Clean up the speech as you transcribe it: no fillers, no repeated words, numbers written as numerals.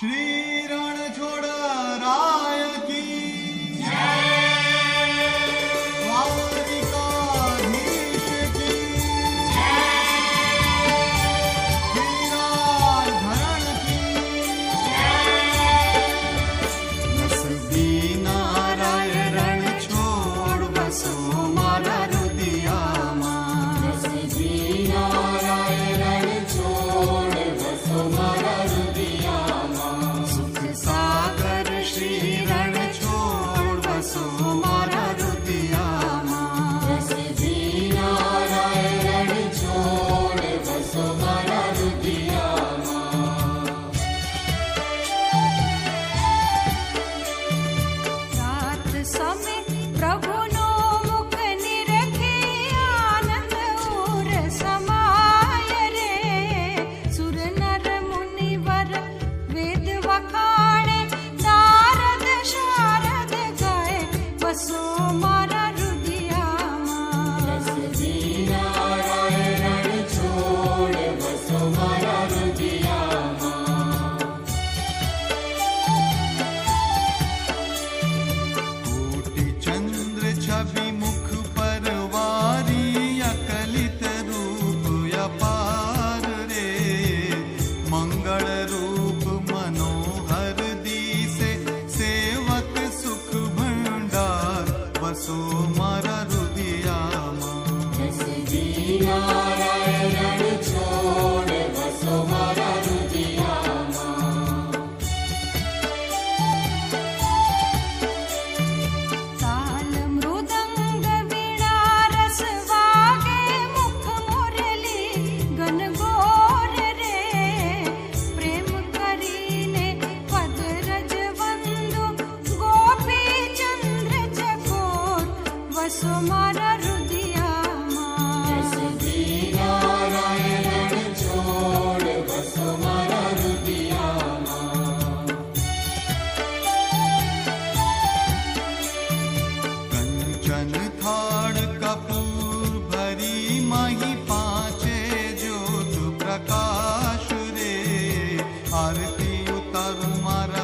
श्री रणछोड़ राय की द्वारिकाधीश की वीराधरण की नसबी नाराय रणछोड़ बसो मारा रुदियाમાં नसबी नाराय रणछोड़ बसो मारा रुदियाમાં सुख सागर श्री रणछोड़ बसो मारा रुदियाમાં नसबी नाराय रणछोड़ बसो मारा रुदियाમાં रात समय प्रभुनो मुख निरखे आनंद उर समाय रे सुर नर मुनिवर वेद वखाणे नारद शारद गाय बसो मारा रुदियाમાં नसबी नाराय रणछोड़ बसो मारा रुदियाમાં कोटि चंद्र छवि मुख पर वारी अकलित रूप अपार रे मंगल रूप मनोहर दिसे सेवक सुख भंडार बसो मारा रुदियाમાં नसबी नाराय रणछोड़ बसो मारा रुदियाમાં ताल मृदंग वीणा रस वागे मुख मुरली गनगोर रे प्रेम करीने पद रज वंदु गोपी चंद्र चकोर वसो मारा रुदियाમાં नसबी नाराय रणछोड़ बसो मारा रुदियाમાં कंचन थाड़ कपूर भरी मही पांचे ज्योत प्रकाश रे आरती उतर मारा